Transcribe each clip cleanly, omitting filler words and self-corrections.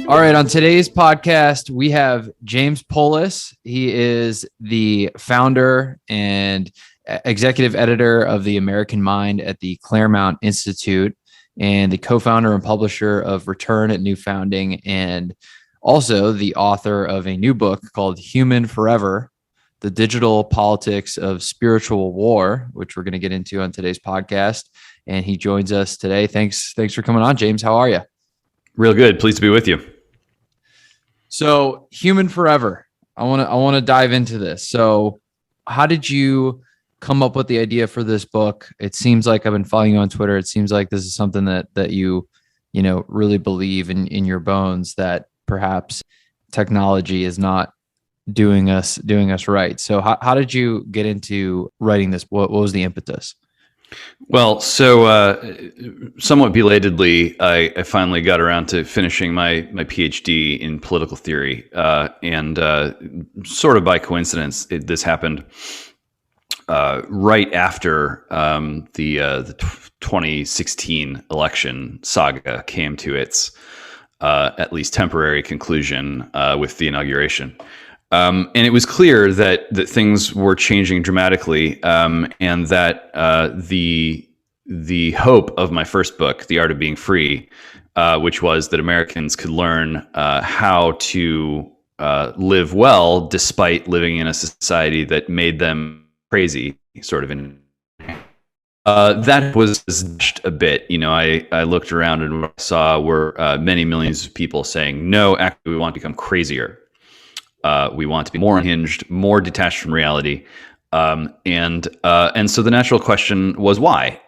All right, on today's podcast, we have James Poulos. He is the founder and executive editor of The American Mind at the Claremont Institute and the co-founder and publisher of Return at New Founding, and also the author of a new book called Human Forever, The Digital Politics of Spiritual War, which we're going to get into on today's podcast. And he joins us today. Thanks for coming on, James. How are you? Real good. Pleased to be with you. So, Human Forever. I want to dive into this. So, how did you come up with the idea for this book? It seems like I've been following you on Twitter. It seems like this is something that you really believe in your bones, that perhaps technology is not doing us right. So, how did you get into writing this? What was the impetus? Well, so somewhat belatedly, I finally got around to finishing my Ph.D. in political theory, and sort of by coincidence, this happened right after the 2016 election saga came to its at least temporary conclusion with the inauguration. And it was clear that things were changing dramatically, and that the hope of my first book, The Art of Being Free, which was that Americans could learn how to live well despite living in a society that made them crazy, sort of that was dashed a bit. I looked around and what I saw were many millions of people saying, no, actually, we want to become crazier. We want to be more unhinged, more detached from reality, and so the natural question was why.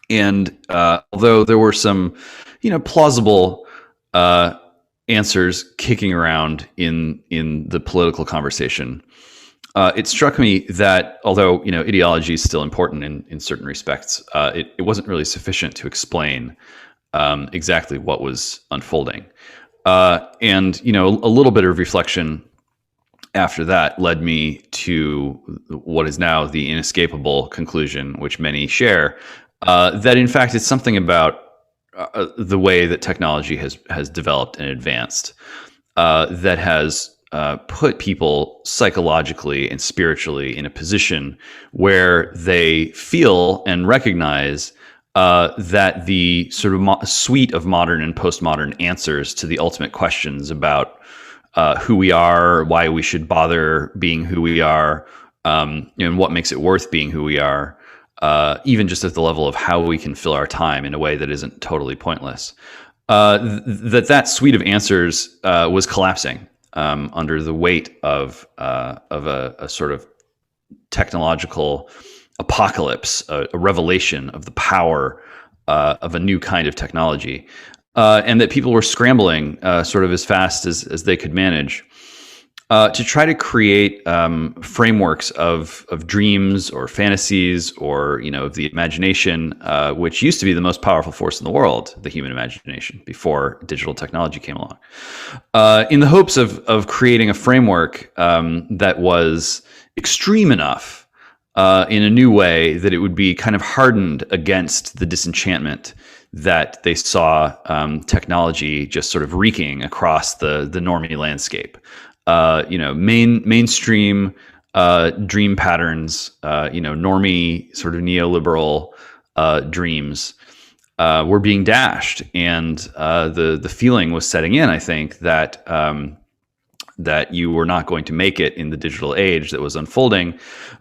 And although there were some, plausible answers kicking around in the political conversation, it struck me that although ideology is still important in certain respects, it wasn't really sufficient to explain exactly what was unfolding. And a little bit of reflection after that led me to what is now the inescapable conclusion, which many share, that in fact it's something about the way that technology has developed and advanced that has put people psychologically and spiritually in a position where they feel and recognize that the sort of suite of modern and postmodern answers to the ultimate questions about who we are, why we should bother being who we are, and what makes it worth being who we are, even just at the level of how we can fill our time in a way that isn't totally pointless, that suite of answers was collapsing under the weight of a sort of technological apocalypse, a revelation of the power of a new kind of technology, and that people were scrambling sort of as fast as they could manage to try to create frameworks of dreams or fantasies or of the imagination, which used to be the most powerful force in the world, the human imagination, before digital technology came along, in the hopes of creating a framework that was extreme enough in a new way that it would be kind of hardened against the disenchantment that they saw technology just sort of wreaking across the normie landscape. Mainstream dream patterns, normie sort of neoliberal dreams were being dashed, and the feeling was setting in, I think, that you were not going to make it in the digital age that was unfolding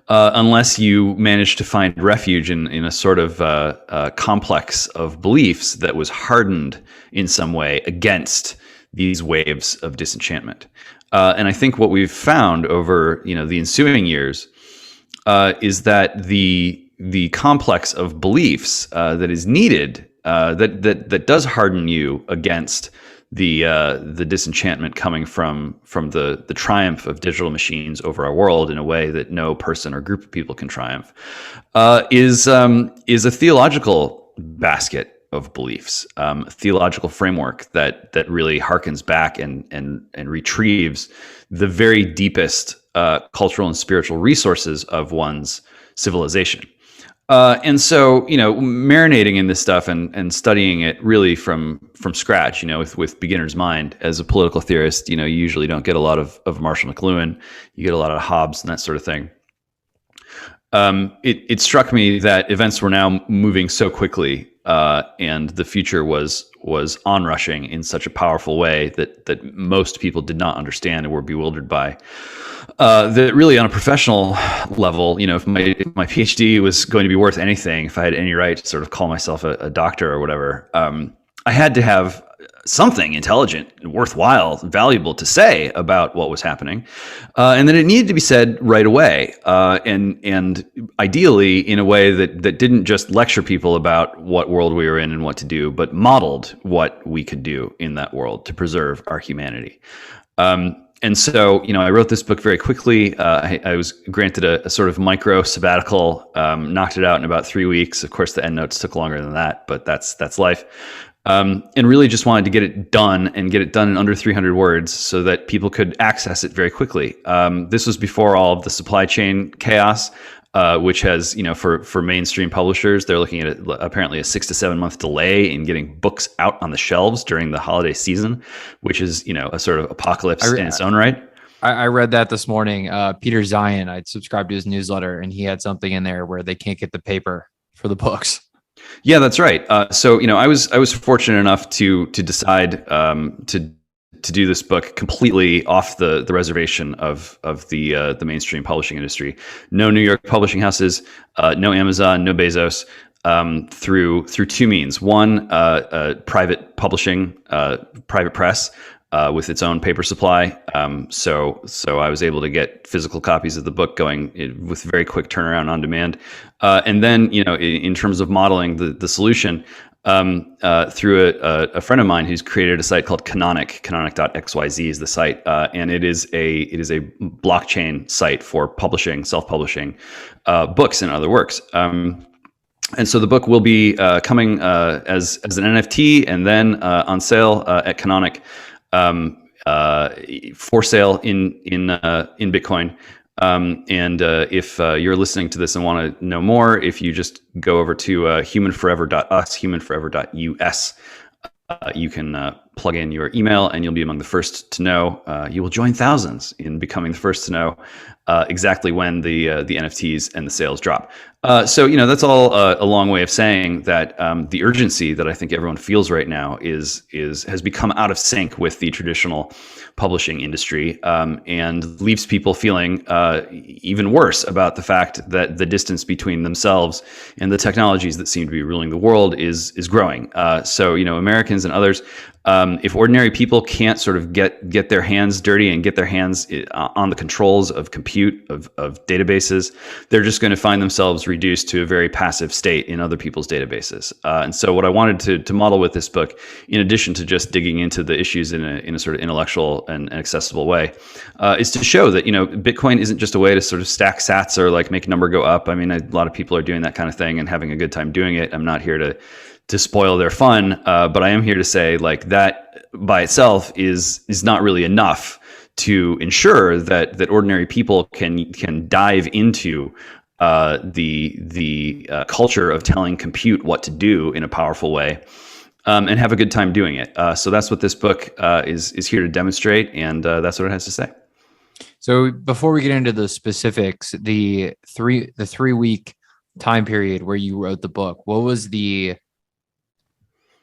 unless you managed to find refuge in a sort of complex of beliefs that was hardened in some way against these waves of disenchantment. And I think what we've found over the ensuing years is that the complex of beliefs that is needed that does harden you against the disenchantment coming from the triumph of digital machines over our world in a way that no person or group of people can triumph, is a theological basket of beliefs, theological framework that really harkens back and retrieves the very deepest cultural and spiritual resources of one's civilization. And so, marinating in this stuff and studying it really from scratch, with beginner's mind as a political theorist, you usually don't get a lot of Marshall McLuhan. You get a lot of Hobbes and that sort of thing. It struck me that events were now moving so quickly, and the future was onrushing in such a powerful way that most people did not understand and were bewildered by. That really, on a professional level, if my PhD was going to be worth anything, if I had any right to sort of call myself a doctor or whatever, I had to have something intelligent, worthwhile, valuable to say about what was happening, and then it needed to be said right away, and ideally in a way that didn't just lecture people about what world we were in and what to do, but modeled what we could do in that world to preserve our humanity. And so, I wrote this book very quickly. I was granted a sort of micro sabbatical, knocked it out in about 3 weeks. Of course, the endnotes took longer than that, but that's life. And really just wanted to get it done in under 300 words so that people could access it very quickly. This was before all of the supply chain chaos, which has, for mainstream publishers, they're looking at apparently a 6 to 7 month delay in getting books out on the shelves during the holiday season, which is, a sort of apocalypse in its own right. I read that this morning. Peter Zion, I'd subscribed to his newsletter, and he had something in there where they can't get the paper for the books. Yeah, that's right. So, I was fortunate enough to decide to do this book completely off the reservation of the mainstream publishing industry. No New York publishing houses, no Amazon, no Bezos. Through two means. One, private publishing, private press. With its own paper supply. So I was able to get physical copies of the book going with very quick turnaround on demand. And then, in terms of modeling the solution, through a friend of mine who's created a site called CANONIC XYZ is the site. And it is a blockchain site for publishing, self-publishing books and other works. And so the book will be coming as an NFT and then on sale at Canonic. For sale in Bitcoin. And if you're listening to this and want to know more, if you just go over to humanforever.us, humanforever.us, you can plug in your email and you'll be among the first to know. You will join thousands in becoming the first to know exactly when the NFTs and the sales drop. So that's all a long way of saying that the urgency that I think everyone feels right now has become out of sync with the traditional publishing industry, and leaves people feeling even worse about the fact that the distance between themselves and the technologies that seem to be ruling the world is growing. So Americans and others, if ordinary people can't sort of get their hands dirty and get their hands on the controls of compute, of databases, they're just going to find themselves reduced to a very passive state in other people's databases. And so what I wanted to model with this book, in addition to just digging into the issues in a sort of intellectual and accessible way, is to show that, Bitcoin isn't just a way to sort of stack sats or like make a number go up. I mean, a lot of people are doing that kind of thing and having a good time doing it. I'm not here to spoil their fun, but I am here to say like that by itself is not really enough to ensure that ordinary people can dive into the culture of telling compute what to do in a powerful way, and have a good time doing it. So that's what this book is here to demonstrate, and that's what it has to say. So before we get into the specifics, the 3 week time period where you wrote the book, what was the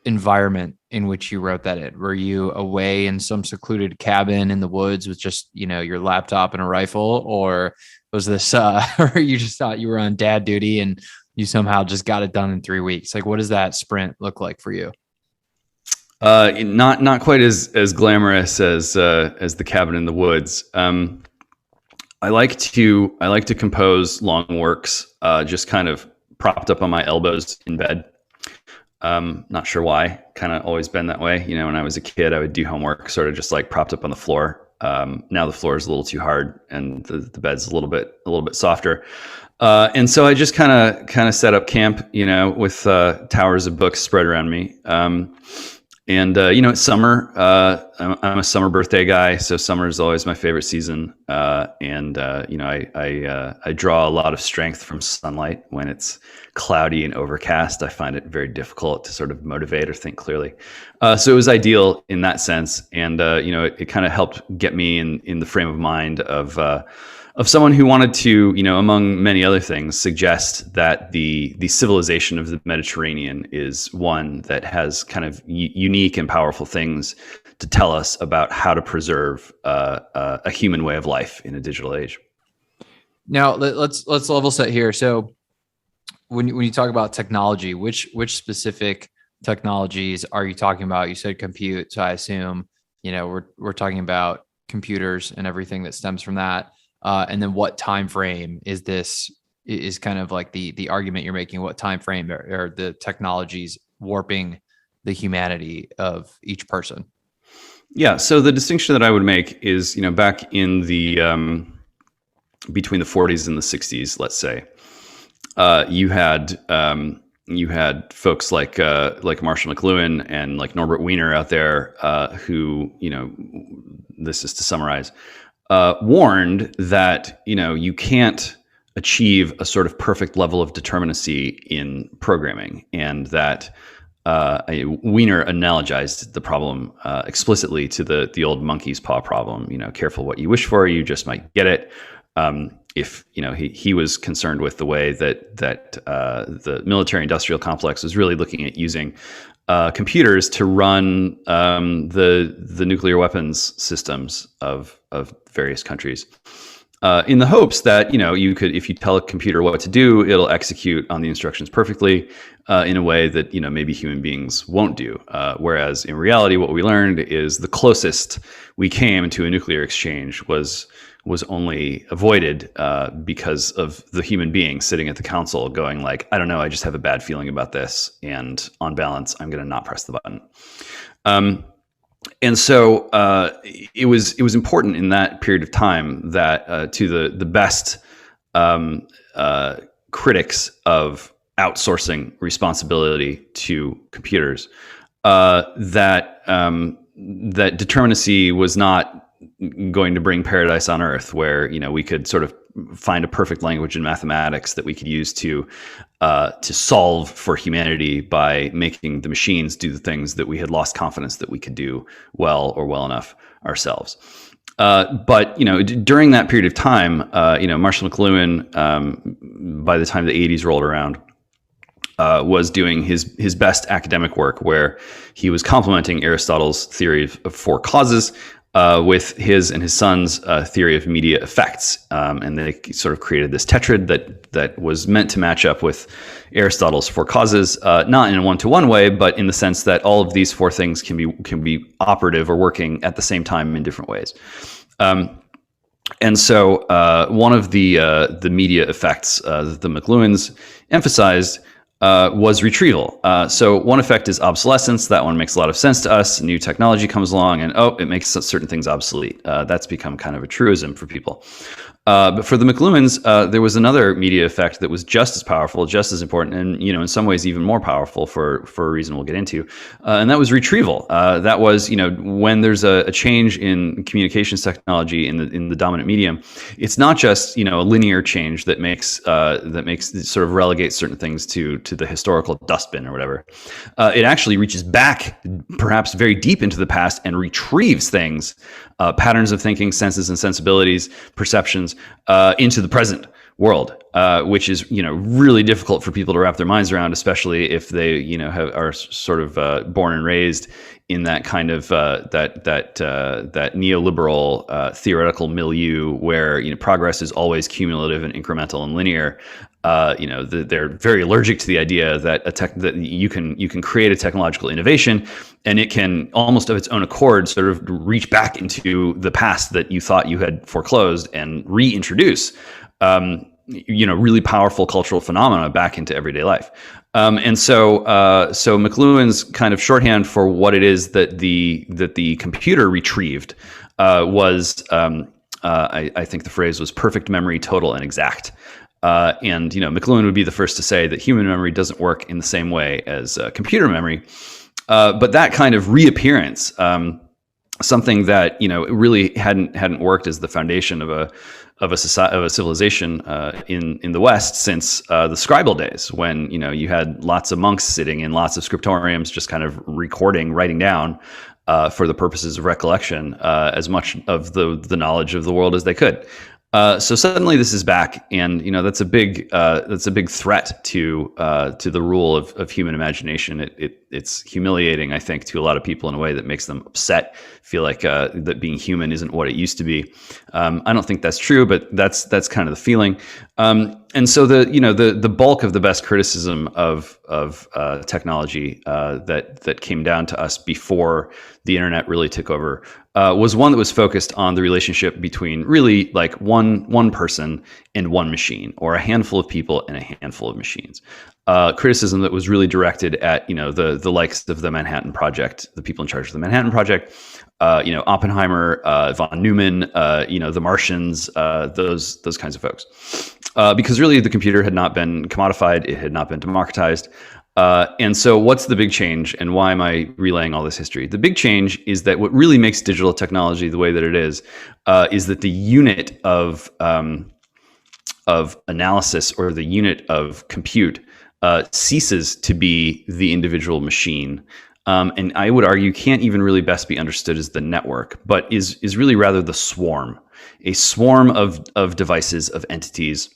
environment in which you wrote that in? Were you away in some secluded cabin in the woods with just, your laptop and a rifle, or was this, or you just thought you were on dad duty and you somehow just got it done in 3 weeks? Like, what does that sprint look like for you? Not quite as glamorous as the cabin in the woods. I like to compose long works, just kind of propped up on my elbows in bed. Not sure why, kind of always been that way. When I was a kid, I would do homework sort of just like propped up on the floor. Now the floor is a little too hard, and the bed's a little bit softer. And so I just kind of set up camp, with towers of books spread around me. It's summer. I'm a summer birthday guy, so summer is always my favorite season. I draw a lot of strength from sunlight. When it's cloudy and overcast, I find it very difficult to sort of motivate or think clearly. So it was ideal in that sense, and it kind of helped get me in the frame of mind of someone who wanted to, among many other things, suggest that the civilization of the Mediterranean is one that has kind of unique and powerful things to tell us about how to preserve a human way of life in a digital age. Now let's level set here. So when you talk about technology, which specific technologies are you talking about? You said compute, so I assume we're talking about computers and everything that stems from that. And then what time frame is this? Is kind of like the argument you're making. What time frame are the technologies warping the humanity of each person? Yeah. So the distinction that I would make is, back in the between the 40s and the 60s, let's say, you had folks like Marshall McLuhan and like Norbert Weiner out there who, this is to summarize, warned that you can't achieve a sort of perfect level of determinacy in programming, and that Weiner analogized the problem explicitly to the old monkey's paw problem. Careful what you wish for, you just might get it. If he was concerned with the way that the military-industrial complex was really looking at using computers to run the nuclear weapons systems of various countries, in the hopes that you could, if you tell a computer what to do, it'll execute on the instructions perfectly in a way that maybe human beings won't do. Whereas in reality, what we learned is the closest we came to a nuclear exchange was only avoided because of the human being sitting at the console going like, I don't know, I just have a bad feeling about this, and on balance, I'm going to not press the button. And so it was important in that period of time that to the best critics of outsourcing responsibility to computers, that determinacy was not going to bring paradise on earth, where we could sort of find a perfect language in mathematics that we could use to solve for humanity by making the machines do the things that we had lost confidence that we could do well or well enough ourselves. But during that period of time, Marshall McLuhan, by the time the 80s rolled around, was doing his best academic work, where he was complementing Aristotle's theory of four causes with his and his son's theory of media effects. And they sort of created this tetrad that was meant to match up with Aristotle's four causes, not in a one-to-one way, but in the sense that all of these four things can be operative or working at the same time in different ways. And so one of the media effects that the McLuhans emphasized was retrieval. So one effect is obsolescence. That one makes a lot of sense to us. New technology comes along and, it makes certain things obsolete. That's become kind of a truism for people. But for the McLuhans, there was another media effect that was just as powerful, just as important, and in some ways even more powerful for a reason we'll get into, and that was retrieval. That was when there's a change in communications technology in the dominant medium, it's not just a linear change that makes sort of relegates certain things to the historical dustbin or whatever. It actually reaches back, perhaps very deep into the past, and retrieves things. Patterns of thinking, senses and sensibilities, perceptions, into the present world, which is really difficult for people to wrap their minds around, especially if they are sort of born and raised in that kind of that neoliberal theoretical milieu where progress is always cumulative and incremental and linear. They're very allergic to the idea that that you can create a technological innovation and it can almost of its own accord sort of reach back into the past that you thought you had foreclosed and reintroduce really powerful cultural phenomena back into everyday life. So McLuhan's kind of shorthand for what it is that the computer retrieved was, I think the phrase was perfect memory, total and exact. And McLuhan would be the first to say that human memory doesn't work in the same way as computer memory. But that kind of reappearance, something that really hadn't worked as the foundation of a civilization in the West since the scribal days, when you had lots of monks sitting in lots of scriptoriums, just kind of writing down for the purposes of recollection as much of the knowledge of the world as they could. So suddenly this is back, and that's a big threat to the rule of human imagination. It's humiliating, I think, to a lot of people in a way that makes them upset, feel like that being human isn't what it used to be. I don't think that's true, but that's kind of the feeling. And so the bulk of the best criticism of technology that came down to us before the internet really took over was one that was focused on the relationship between really like one person and one machine, or a handful of people and a handful of machines. Criticism that was really directed at the likes of the Manhattan Project, the people in charge of the Manhattan Project, Oppenheimer, von Neumann, the Martians, those kinds of folks, because really the computer had not been commodified, it had not been democratized. And so what's the big change, and why am I relaying all this history? The big change is that what really makes digital technology the way that it is that the unit of analysis, or the unit of compute, ceases to be the individual machine. And I would argue can't even really best be understood as the network, but is really rather the swarm, a swarm of devices, of entities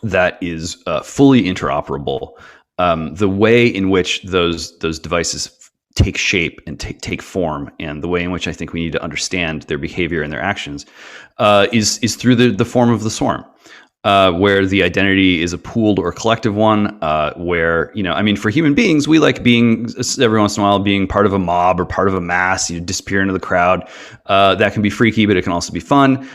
that is fully interoperable. The way in which those devices take shape and take form, and the way in which I think we need to understand their behavior and their actions is through the form of the swarm, where the identity is a pooled or collective one, where, for human beings, we like being, every once in a while, being part of a mob or part of a mass, disappear into the crowd. That can be freaky, but it can also be fun.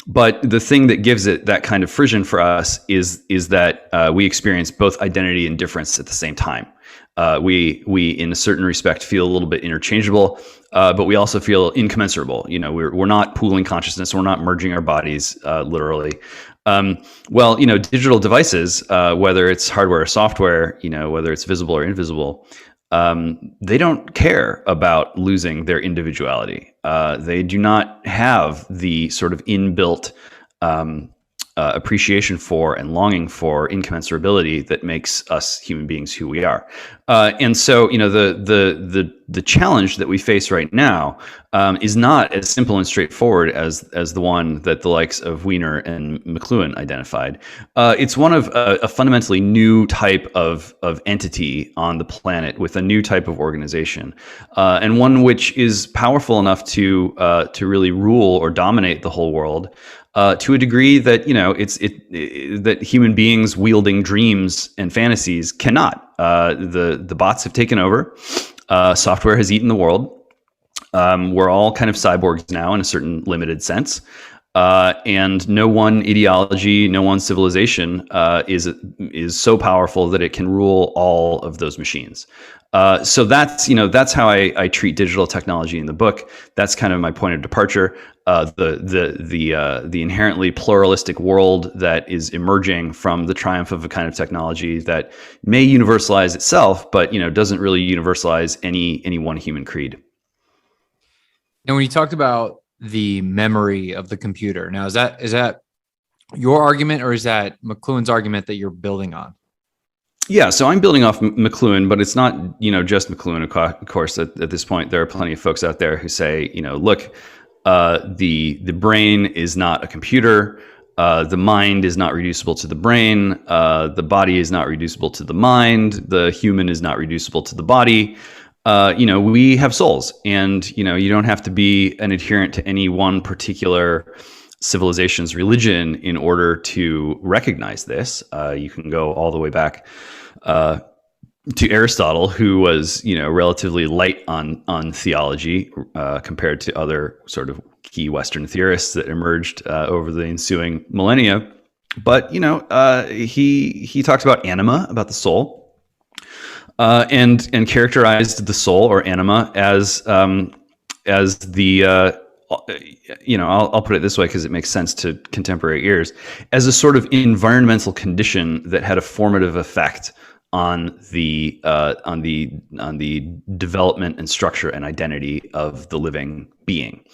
But the thing that gives it that kind of frisson for us is that we experience both identity and difference at the same time. We in a certain respect feel a little bit interchangeable, but we also feel incommensurable. We're not pooling consciousness, we're not merging our bodies literally. Digital devices, whether it's hardware or software, whether it's visible or invisible, they don't care about losing their individuality. They do not have the sort of inbuilt appreciation for and longing for incommensurability that makes us human beings who we are. And so, the challenge that we face right now is not as simple and straightforward as the one that the likes of Weiner and McLuhan identified. It's one of a fundamentally new type of entity on the planet, with a new type of organization, and one which is powerful enough to really rule or dominate the whole world. To a degree that that human beings wielding dreams and fantasies cannot. The bots have taken over. Software has eaten the world. We're all kind of cyborgs now in a certain limited sense. And no one ideology, no one civilization is so powerful that it can rule all of those machines. So that's how I treat digital technology in the book. That's kind of my point of departure. The inherently pluralistic world that is emerging from the triumph of a kind of technology that may universalize itself, but doesn't really universalize any one human creed. And when you talked about the memory of the computer, now is that your argument, or is that McLuhan's argument that you're building on? Yeah, so I'm building off McLuhan, but it's not just McLuhan. Of course, at this point, there are plenty of folks out there who say, look, the brain is not a computer. The mind is not reducible to the brain. The body is not reducible to the mind. The human is not reducible to the body. We have souls, and you don't have to be an adherent to any one particular civilization's religion in order to recognize this. You can go all the way back to Aristotle, who was relatively light on theology compared to other sort of key Western theorists that emerged over the ensuing millennia. But he talks about anima, about the soul. and characterized the soul or anima as the I'll put it this way because it makes sense to contemporary ears, as a sort of environmental condition that had a formative effect on the development and structure and identity of the living being,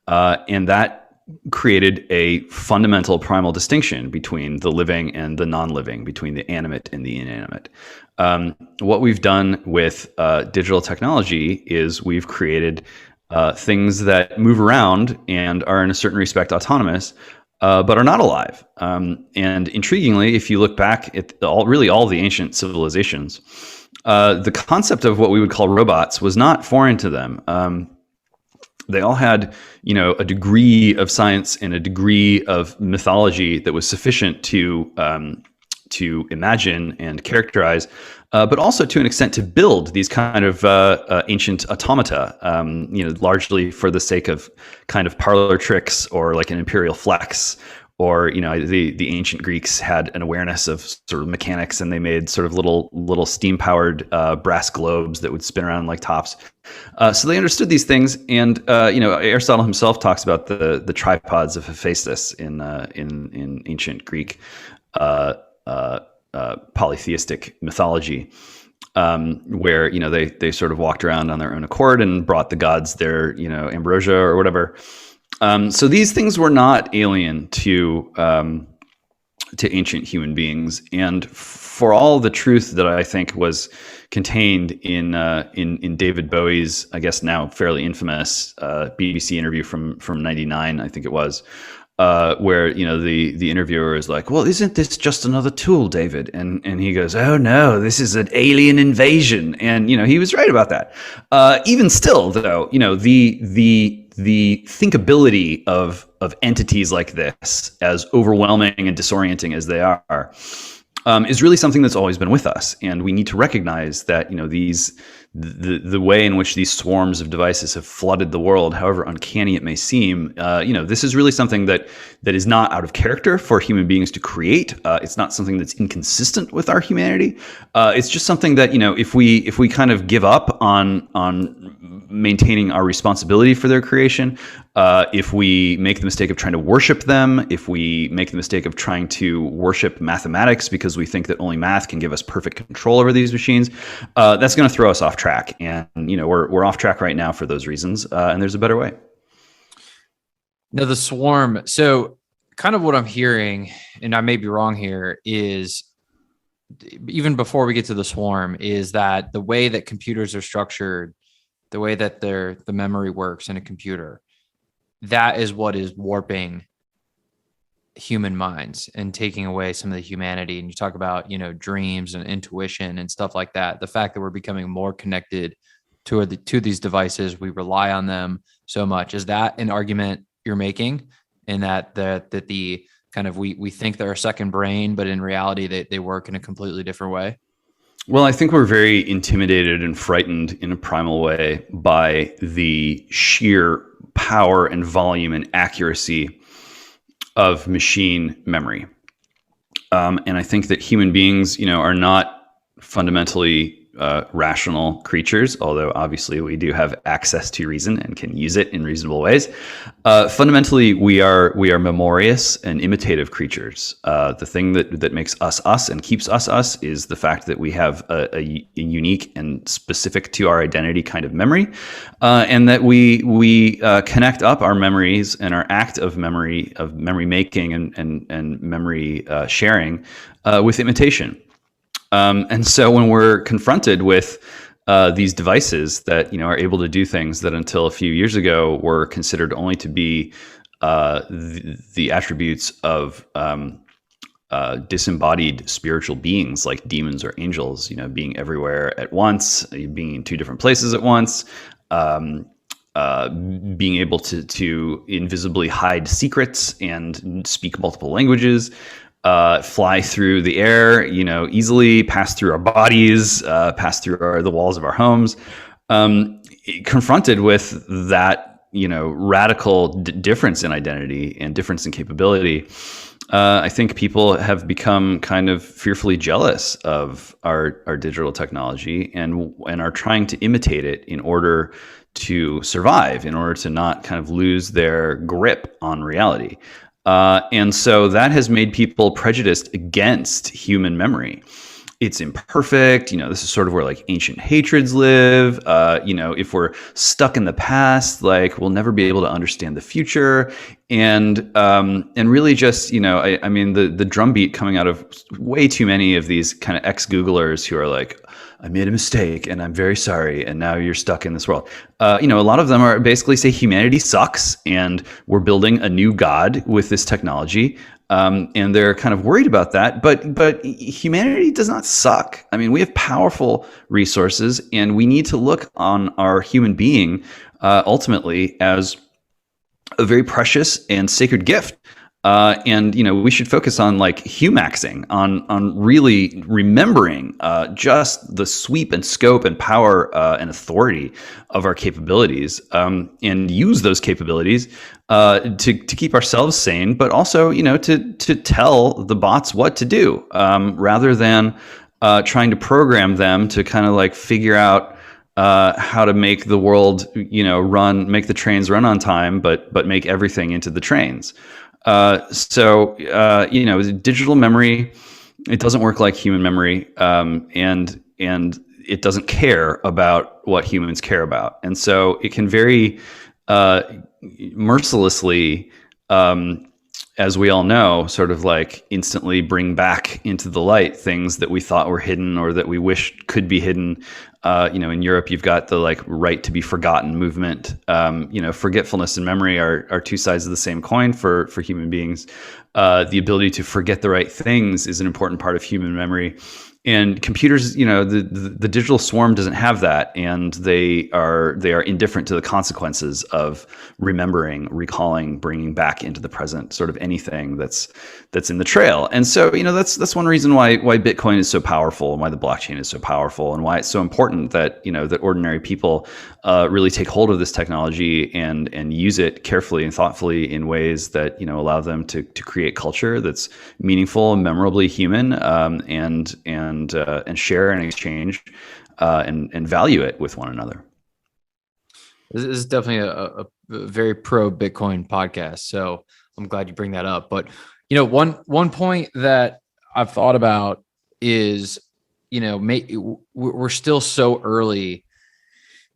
and that created a fundamental primal distinction between the living and the non-living, between the animate and the inanimate. What we've done with digital technology is we've created things that move around and are in a certain respect autonomous, but are not alive. And intriguingly, if you look back at all the ancient civilizations, the concept of what we would call robots was not foreign to them. They all had, a degree of science and a degree of mythology that was sufficient to imagine and characterize, but also to an extent to build these kind of ancient automata, largely for the sake of kind of parlor tricks or like an imperial flex. Or, the ancient Greeks had an awareness of sort of mechanics, and they made sort of little steam-powered brass globes that would spin around like tops. So they understood these things, and Aristotle himself talks about the tripods of Hephaestus in ancient Greek polytheistic mythology, where they sort of walked around on their own accord and brought the gods their ambrosia or whatever. So these things were not alien to ancient human beings, and for all the truth that I think was contained in David Bowie's, I guess now fairly infamous BBC interview from '99, I think it was, where the interviewer is like, "Well, isn't this just another tool, David?" And he goes, "Oh no, this is an alien invasion," and he was right about that. Even still, though, the thinkability of entities like this, as overwhelming and disorienting as they are, is really something that's always been with us, and we need to recognize that the way in which these swarms of devices have flooded the world, however uncanny it may seem, this is really something that is not out of character for human beings to create. It's not something that's inconsistent with our humanity. It's just something that if we kind of give up on maintaining our responsibility for their creation, if we make the mistake of trying to worship them, if we make the mistake of trying to worship mathematics because we think that only math can give us perfect control over these machines, that's going to throw us off track. And we're off track right now for those reasons, and there's a better way. Now, the swarm. So kind of what I'm hearing, and I may be wrong here, is even before we get to the swarm, is that the way that computers are structured, the way that the memory works in a computer, that is what is warping human minds and taking away some of the humanity. And you talk about, dreams and intuition and stuff like that. The fact that we're becoming more connected to these devices, we rely on them so much. Is that an argument you're making, in that the kind of we think they're a second brain, but in reality they work in a completely different way? Well, I think we're very intimidated and frightened in a primal way by the sheer power and volume and accuracy of machine memory. And I think that human beings, are not fundamentally rational creatures, although obviously we do have access to reason and can use it in reasonable ways. Fundamentally, we are memorious and imitative creatures. The thing that makes us us and keeps us us is the fact that we have a unique and specific to our identity kind of memory, and that we connect up our memories and our act of memory making and memory sharing with imitation. And so when we're confronted with these devices that are able to do things that until a few years ago were considered only to be the attributes of disembodied spiritual beings like demons or angels, being everywhere at once, being in two different places at once, being able to invisibly hide secrets and speak multiple languages, fly through the air, easily pass through our bodies, pass through the walls of our homes. Confronted with that radical difference in identity and difference in capability, I think people have become kind of fearfully jealous of our digital technology and are trying to imitate it in order to survive, in order to not kind of lose their grip on reality. And so that has made people prejudiced against human memory. It's imperfect. This is sort of where like ancient hatreds live. If we're stuck in the past, like we'll never be able to understand the future. And really just, the drumbeat coming out of way too many of these kind of ex-Googlers who are like, I made a mistake and I'm very sorry. And now you're stuck in this world. A lot of them are basically say humanity sucks and we're building a new God with this technology. And they're kind of worried about that, but humanity does not suck. I mean, we have powerful resources, and we need to look on our human being ultimately as a very precious and sacred gift. And we should focus on like humaxing, on really remembering just the sweep and scope and power and authority of our capabilities, and use those capabilities to keep ourselves sane, but also to tell the bots what to do, rather than trying to program them to kind of like figure out how to make the world make the trains run on time, but make everything into the trains. Digital memory, it doesn't work like human memory, and it doesn't care about what humans care about. And so it can very mercilessly, as we all know, sort of like instantly bring back into the light things that we thought were hidden or that we wish could be hidden. In Europe, you've got the like right to be forgotten movement. Forgetfulness and memory are two sides of the same coin for human beings. The ability to forget the right things is an important part of human memory. And computers, the digital swarm doesn't have that, and they are indifferent to the consequences of remembering, recalling, bringing back into the present sort of anything that's in the trail. And so, that's one reason why Bitcoin is so powerful, and why the blockchain is so powerful, and why it's so important that that ordinary people really take hold of this technology and use it carefully and thoughtfully in ways that allow them to create culture that's meaningful and memorably human, and share and exchange and value it with one another. This is definitely a very pro Bitcoin podcast, so I'm glad you bring that up. But one point that I've thought about is we're still so early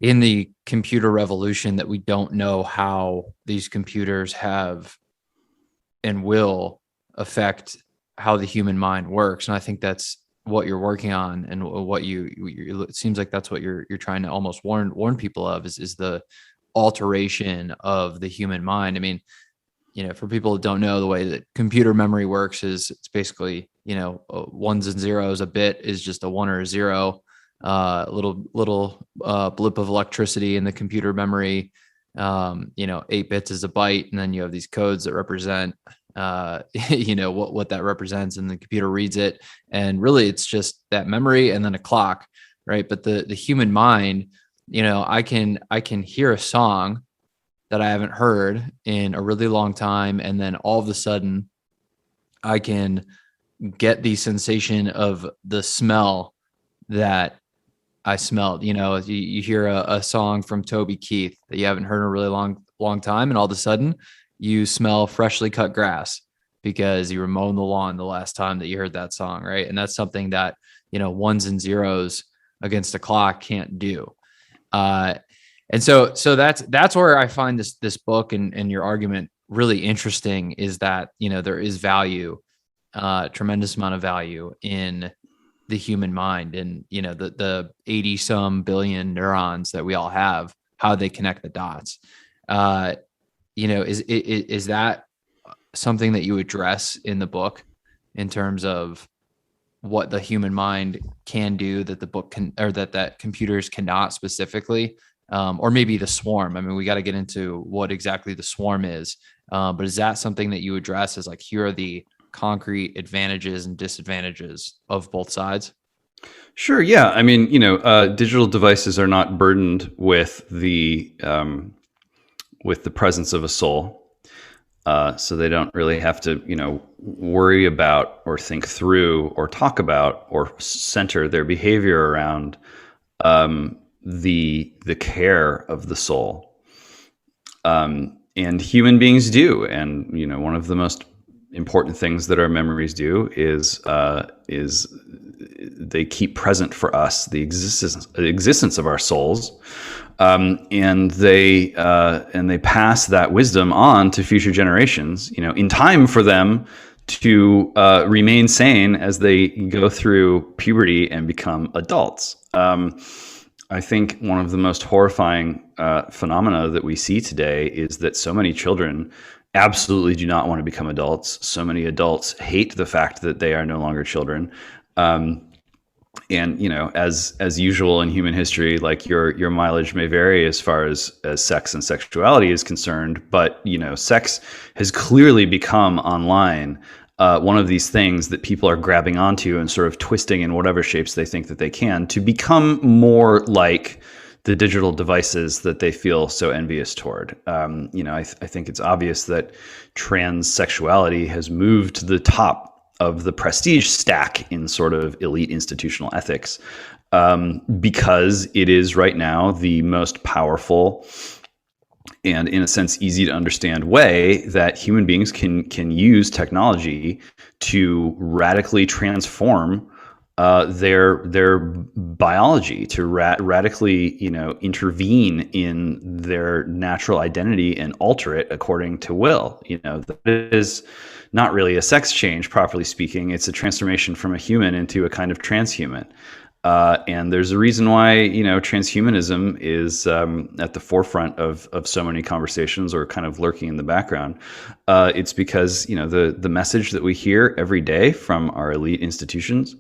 in the computer revolution that we don't know how these computers have and will affect how the human mind works. And I think that's what you're working on, and what it seems like that's what you're trying to almost warn people of is the alteration of the human mind. I mean, for people who don't know, the way that computer memory works is it's basically, ones and zeros. A bit is just a one or a zero, little blip of electricity in the computer memory. 8 bits is a byte, and then you have these codes that represent what that represents, and the computer reads it, and really it's just that memory and then a clock, right? But the human mind, I can hear a song that I haven't heard in a really long time, and then all of a sudden I can get the sensation of the smell that I smelled. You hear a song from Toby Keith that you haven't heard in a really long time, and all of a sudden you smell freshly cut grass because you were mowing the lawn the last time that you heard that song, right? And that's something that ones and zeros against a clock can't do. And so that's where I find this book and your argument really interesting, is that there is value, tremendous amount of value in the human mind, and the 80 some billion neurons that we all have, how they connect the dots. Is that something that you address in the book in terms of what the human mind can do that the book can, or that computers cannot specifically, or maybe the swarm? I mean, we got to get into what exactly the swarm is, but is that something that you address as like, here are the concrete advantages and disadvantages of both sides? Sure. Yeah. I mean, digital devices are not burdened with the with the presence of a soul. So they don't really have to, worry about or think through or talk about or center their behavior around the care of the soul. And human beings do. And one of the most important things that our memories do is they keep present for us the existence of our souls. And they pass that wisdom on to future generations, in time for them to remain sane as they go through puberty and become adults. I think one of the most horrifying phenomena that we see today is that so many children absolutely do not want to become adults. So many adults hate the fact that they are no longer children. And as usual in human history, like your mileage may vary as far as sex and sexuality is concerned, but sex has clearly become online one of these things that people are grabbing onto and sort of twisting in whatever shapes they think that they can to become more like the digital devices that they feel so envious toward. I think it's obvious that transsexuality has moved to the top of the prestige stack in sort of elite institutional ethics, because it is right now the most powerful and, in a sense, easy to understand way that human beings can use technology to radically transform their biology, to radically intervene in their natural identity and alter it according to will. That is not really a sex change, properly speaking. It's a transformation from a human into a kind of transhuman. And there's a reason why, transhumanism is at the forefront of so many conversations, or kind of lurking in the background. It's because, the message that we hear every day from our elite institutions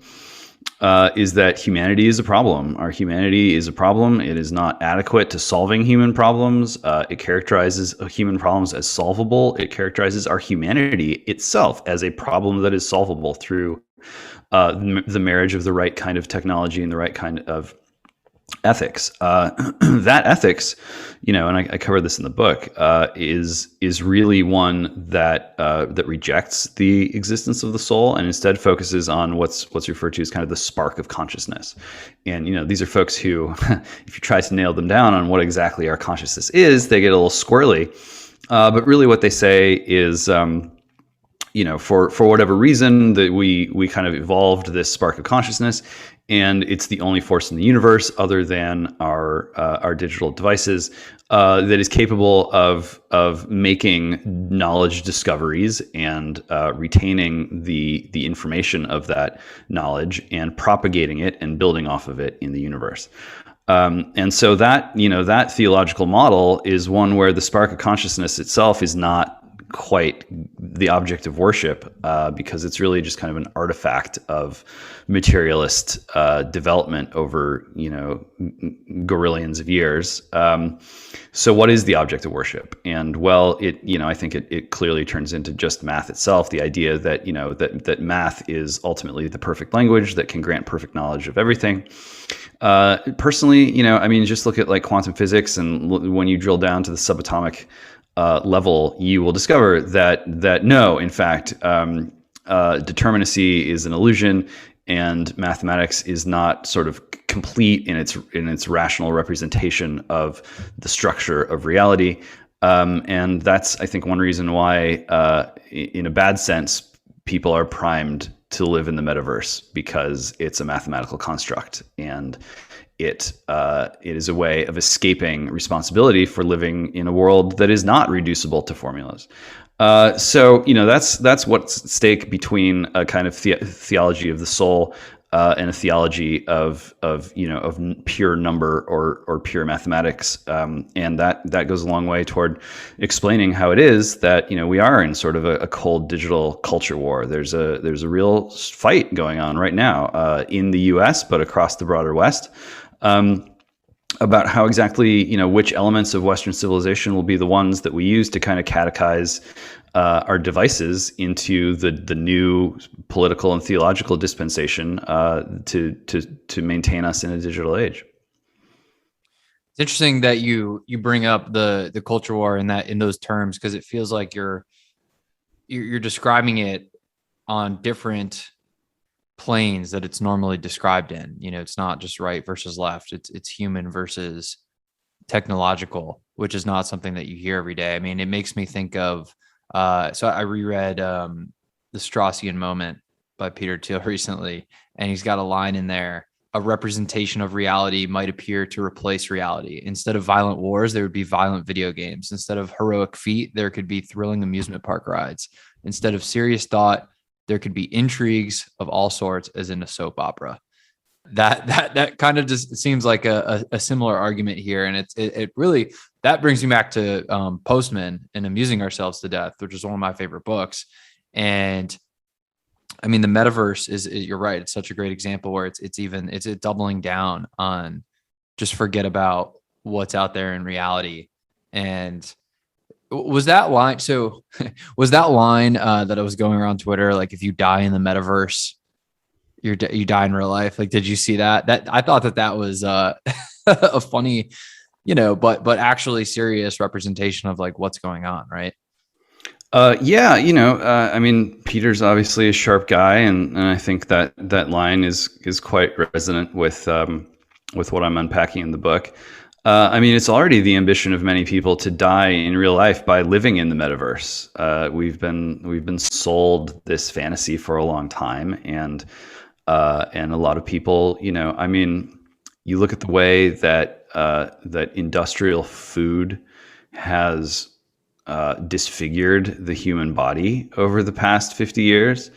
is that humanity is a problem. Our humanity is a problem. It is not adequate to solving human problems. It characterizes human problems as solvable. It characterizes our humanity itself as a problem that is solvable through the marriage of the right kind of technology and the right kind of ethics. That ethics, and I cover this in the book, is really one that rejects the existence of the soul and instead focuses on what's referred to as kind of the spark of consciousness. And these are folks who, if you try to nail them down on what exactly our consciousness is, they get a little squirrely. But really, what they say is, for whatever reason that we kind of evolved this spark of consciousness, and it's the only force in the universe other than our digital devices that is capable of making knowledge discoveries and retaining the information of that knowledge and propagating it and building off of it in the universe. And so that theological model is one where the spark of consciousness itself is not quite the object of worship, because it's really just kind of an artifact of materialist development over gorillions of years. So what is the object of worship? And well, I think it clearly turns into just math itself. The idea that that math is ultimately the perfect language that can grant perfect knowledge of everything. Personally, just look at like quantum physics, and when you drill down to the subatomic level, you will discover that no, in fact, determinacy is an illusion, and mathematics is not sort of complete in its rational representation of the structure of reality. And that's, I think, one reason why, in a bad sense, people are primed to live in the metaverse, because it's a mathematical construct, and it is a way of escaping responsibility for living in a world that is not reducible to formulas. So that's what's at stake between a kind of theology of the soul and a theology of pure number or pure mathematics, and that goes a long way toward explaining how it is that we are in sort of a cold digital culture war. There's a real fight going on right now in the U.S., but across the broader West. About how exactly, which elements of Western civilization will be the ones that we use to kind of catechize our devices into the new political and theological dispensation to maintain us in a digital age. It's interesting that you bring up the culture war in those terms, because it feels like you're describing it on different planes that it's normally described in. It's not just right versus left. It's human versus technological, which is not something that you hear every day. I mean, it makes me think of so I reread The Straussian Moment by Peter Thiel recently, and he's got a line in there: a representation of reality might appear to replace reality. Instead of violent wars, there would be violent video games. Instead of heroic feat, there could be thrilling amusement park rides. Instead of serious thought, there could be intrigues of all sorts, as in a soap opera. That kind of just seems like a similar argument here, and it really, that brings me back to Postman and Amusing Ourselves to Death, which is one of my favorite books. And I mean, the metaverse is you're right. It's such a great example where it's doubling down on just forget about what's out there in reality. And was that line that was going around Twitter, like, if you die in the metaverse, you die in real life? Like, did you see that? That I thought that was a funny, but actually serious representation of like what's going on, right? Yeah, I mean, Peter's obviously a sharp guy, and I think that line is quite resonant with what I'm unpacking in the book. I mean, it's already the ambition of many people to die in real life by living in the metaverse. We've been sold this fantasy for a long time, and a lot of people, I mean, you look at the way that industrial food has disfigured the human body over the past 50 years.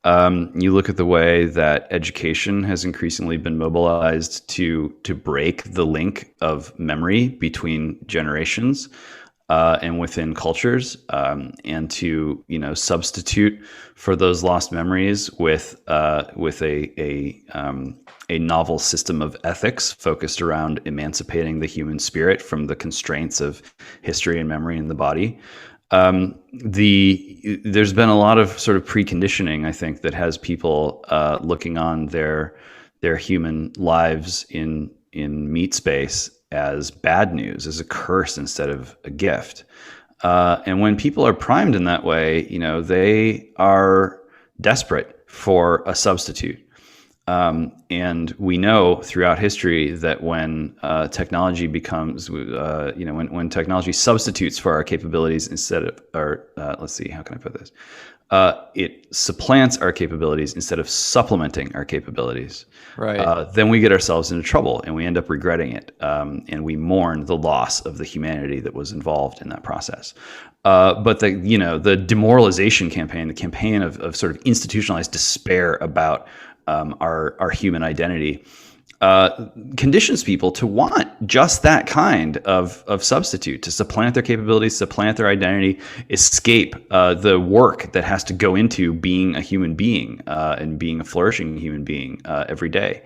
You look at the way that education has increasingly been mobilized to break the link of memory between generations and within cultures, and to substitute for those lost memories with a novel system of ethics focused around emancipating the human spirit from the constraints of history and memory in the body. There's been a lot of sort of preconditioning, I think, that has people looking on their human lives in meat space as bad news, as a curse instead of a gift. And when people are primed in that way, they are desperate for a substitute. And we know throughout history that when technology becomes, when technology substitutes for our capabilities instead of, let's see, how can I put this? It supplants our capabilities instead of supplementing our capabilities. Right. Then we get ourselves into trouble, and we end up regretting it, and we mourn the loss of the humanity that was involved in that process. But the demoralization campaign, the campaign of sort of institutionalized despair about our human identity, conditions people to want just that kind of substitute, to supplant their capabilities, supplant their identity, escape the work that has to go into being a human being and being a flourishing human being every day.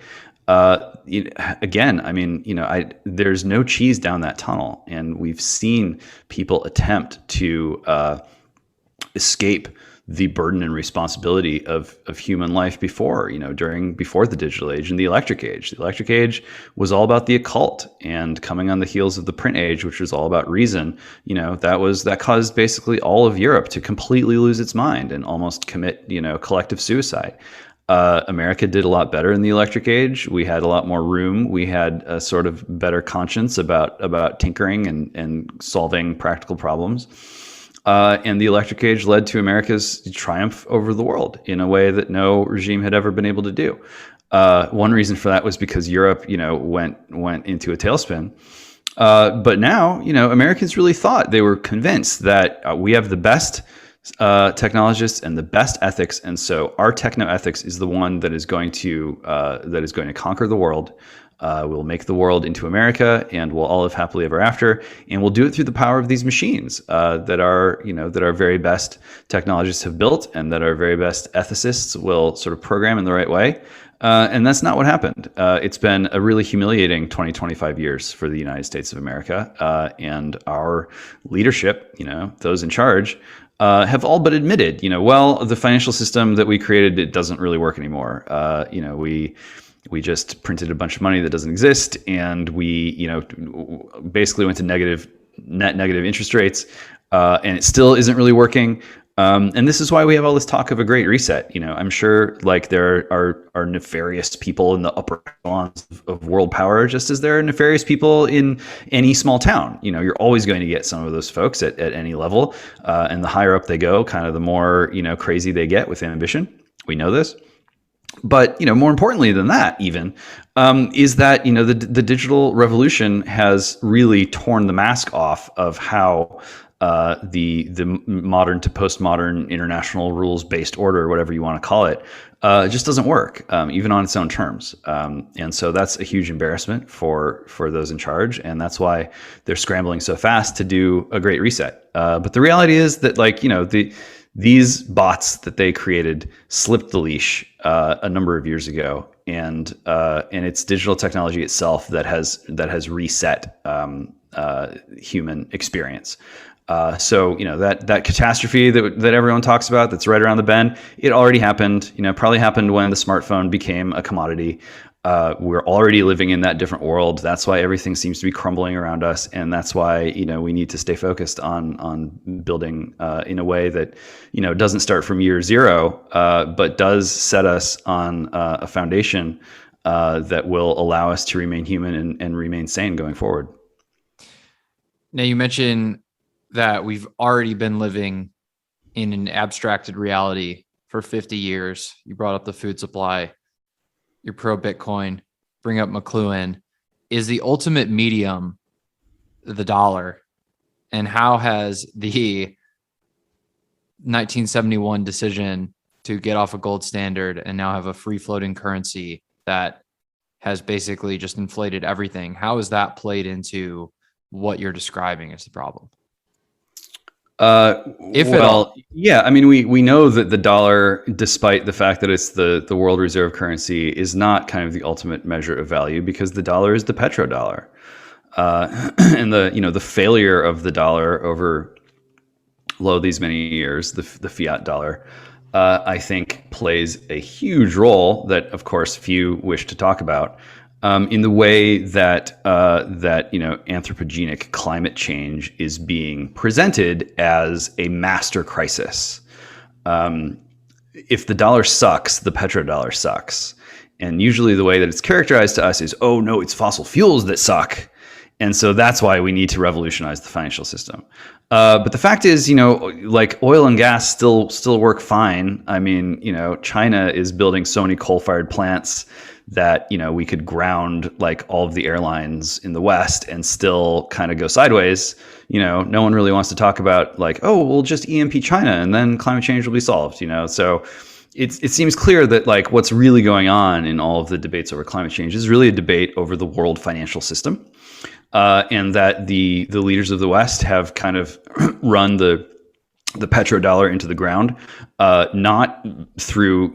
Again, I mean, there's no cheese down that tunnel, and we've seen people attempt to escape the burden and responsibility of human life before the digital age and the electric age. The electric age was all about the occult, and coming on the heels of the print age, which was all about reason, that caused basically all of Europe to completely lose its mind and almost commit, collective suicide. America did a lot better in the electric age. We had a lot more room. We had a sort of better conscience about tinkering and solving practical problems. And the electric age led to America's triumph over the world in a way that no regime had ever been able to do. One reason for that was because Europe, went into a tailspin. But now, Americans really thought, they were convinced that we have the best technologists and the best ethics, and so our techno ethics is the one that is going to conquer the world. We'll make the world into America, and we'll all live happily ever after. And we'll do it through the power of these machines that our very best technologists have built, and that our very best ethicists will sort of program in the right way. And that's not what happened. It's been a really humiliating 25 years for the United States of America, and our leadership, those in charge, have all but admitted, well, the financial system that we created, it doesn't really work anymore. We just printed a bunch of money that doesn't exist, and we, basically went to net negative interest rates, and it still isn't really working. And this is why we have all this talk of a great reset. I'm sure like there are nefarious people in the upper echelons of world power, just as there are nefarious people in any small town. You're always going to get some of those folks at any level, and the higher up they go, kind of the more crazy they get with ambition. We know this. But more importantly than that, even is that the digital revolution has really torn the mask off of how the modern to postmodern international rules based order, whatever you want to call it, just doesn't work, even on its own terms. And so that's a huge embarrassment for those in charge, and that's why they're scrambling so fast to do a great reset. But the reality is that these bots that they created slipped the leash a number of years ago, and it's digital technology itself that has reset human experience. So that catastrophe that everyone talks about, that's right around the bend, it already happened. Probably happened when the smartphone became a commodity. We're already living in that different world. That's why everything seems to be crumbling around us, and that's why we need to stay focused on building in a way that doesn't start from year zero, but does set us on a foundation that will allow us to remain human and remain sane going forward. Now, you mentioned that we've already been living in an abstracted reality for 50 years. You brought up the food supply. You're pro Bitcoin, bring up McLuhan. Is the ultimate medium the dollar? And how has the 1971 decision to get off a gold standard and now have a free floating currency that has basically just inflated everything, how has that played into what you're describing as the problem? If at all. Yeah, I mean, we know that the dollar, despite the fact that it's the world reserve currency, is not kind of the ultimate measure of value, because the dollar is the petrodollar, and the failure of the dollar over these many years, the fiat dollar, I think plays a huge role that, of course, few wish to talk about. In the way that anthropogenic climate change is being presented as a master crisis. If the dollar sucks, the petrodollar sucks, and usually the way that it's characterized to us is, oh no, it's fossil fuels that suck, and so that's why we need to revolutionize the financial system. But the fact is, like oil and gas still work fine. I mean, China is building so many coal-fired plants that we could ground like all of the airlines in the West and still kind of go sideways. No one really wants to talk about like, oh, we'll just EMP China and then climate change will be solved. So it seems clear that like what's really going on in all of the debates over climate change is really a debate over the world financial system, and that the leaders of the West have kind of run the petrodollar into the ground, not through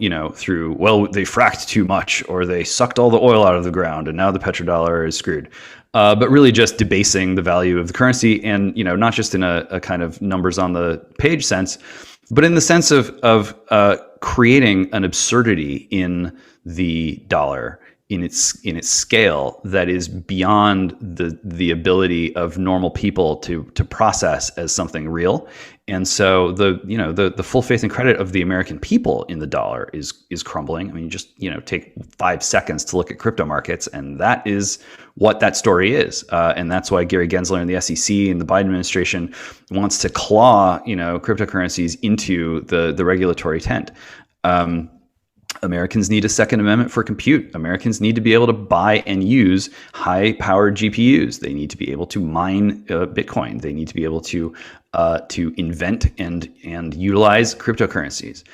well, they fracked too much or they sucked all the oil out of the ground and now the petrodollar is screwed, but really just debasing the value of the currency, and not just in a kind of numbers on the page sense, but in the sense of creating an absurdity in the dollar, in its scale, that is beyond the ability of normal people to process as something real. And so the full faith and credit of the American people in the dollar is crumbling. I mean, just take 5 seconds to look at crypto markets, and that is what that story is. And that's why Gary Gensler and the SEC and the Biden administration wants to claw cryptocurrencies into the regulatory tent. Americans need a Second Amendment for compute. Americans need to be able to buy and use high-powered GPUs. They need to be able to mine Bitcoin. They need to be able to invent and utilize cryptocurrencies.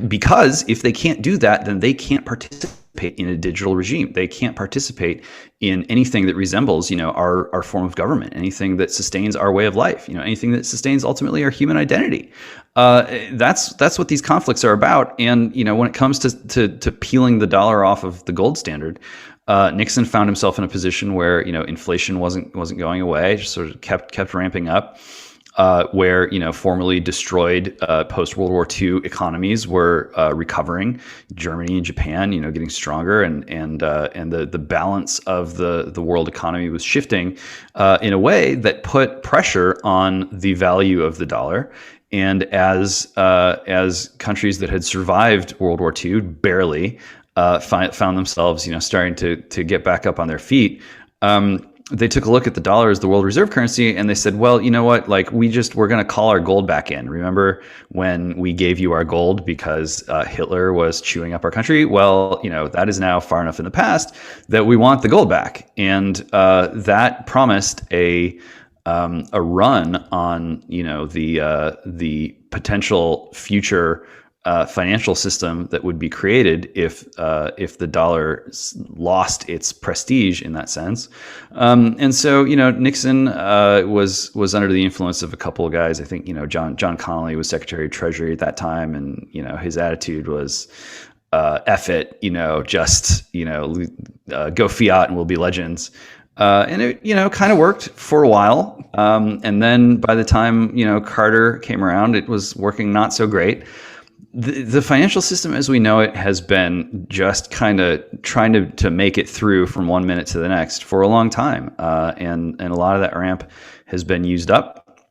Because if they can't do that, then they can't participate in a digital regime. They can't participate in anything that resembles, our form of government, anything that sustains our way of life, anything that sustains ultimately our human identity. That's what these conflicts are about. And when it comes to peeling the dollar off of the gold standard, Nixon found himself in a position where inflation wasn't going away, just sort of kept ramping up. where formerly destroyed post World War II economies were recovering. Germany and Japan, getting stronger, and the balance of the world economy was shifting in a way that put pressure on the value of the dollar. And as countries that had survived World War II barely found themselves, starting to get back up on their feet, they took a look at the dollar as the world reserve currency, and they said, well, you know what, like we're going to call our gold back in. Remember when we gave you our gold because Hitler was chewing up our country? Well, that is now far enough in the past that we want the gold back. And that promised a run on the potential future financial system that would be created if the dollar lost its prestige in that sense. And so Nixon was under the influence of a couple of guys. I think John Connally was Secretary of Treasury at that time, and his attitude was F it, just go fiat and we'll be legends. And it, kind of worked for a while. And then by the time, Carter came around, it was working not so great. The financial system as we know it has been just kind of trying to make it through from 1 minute to the next for a long time. And a lot of that ramp has been used up.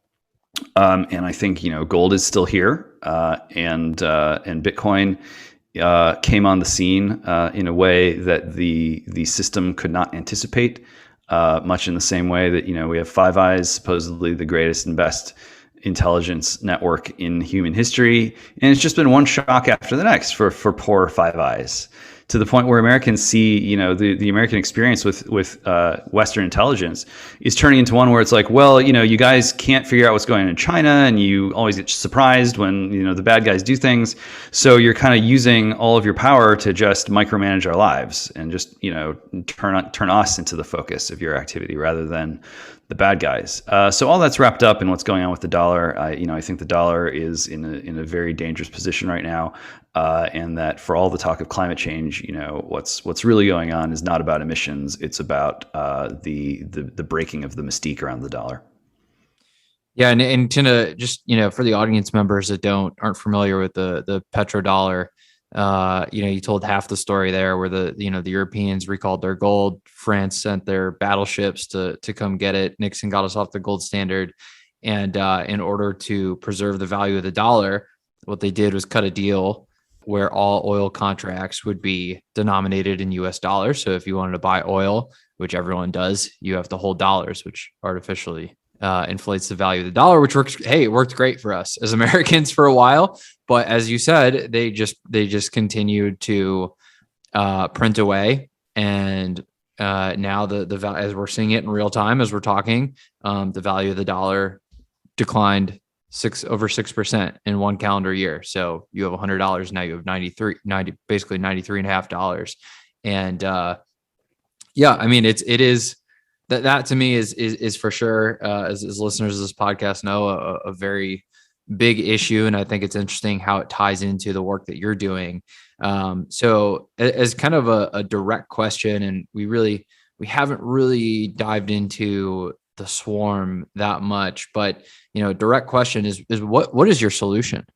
And I think, gold is still here. And Bitcoin came on the scene in a way that the system could not anticipate. Much in the same way that, we have Five Eyes, supposedly the greatest and best intelligence network in human history. And it's just been one shock after the next for poor Five Eyes, to the point where Americans see, the American experience with Western intelligence is turning into one where it's like, well, you guys can't figure out what's going on in China, and you always get surprised when, the bad guys do things. So you're kind of using all of your power to just micromanage our lives and just, turn us into the focus of your activity rather than the bad guys. So all that's wrapped up in what's going on with the dollar. I think the dollar is in a very dangerous position right now. And that for all the talk of climate change, what's really going on is not about emissions. It's about the breaking of the mystique around the dollar. Yeah, and to just for the audience members that aren't familiar with the petrodollar, you told half the story there, where the Europeans recalled their gold, France sent their battleships to come get it, Nixon got us off the gold standard, and in order to preserve the value of the dollar, what they did was cut a deal where all oil contracts would be denominated in US dollars. So if you wanted to buy oil, which everyone does, you have to hold dollars, which artificially inflates the value of the dollar, which it worked great for us as Americans for a while. But as you said, they just continued to print away. And now the as we're seeing it in real time, as we're talking, the value of the dollar declined over 6% in one calendar year. So you have $100 now, you have basically $93.50. And yeah, I mean, it is that to me is for sure, as listeners of this podcast know, a very big issue. And I think it's interesting how it ties into the work that you're doing. So as kind of a direct question, and we haven't really dived into the swarm that much, but direct question is what is your solution?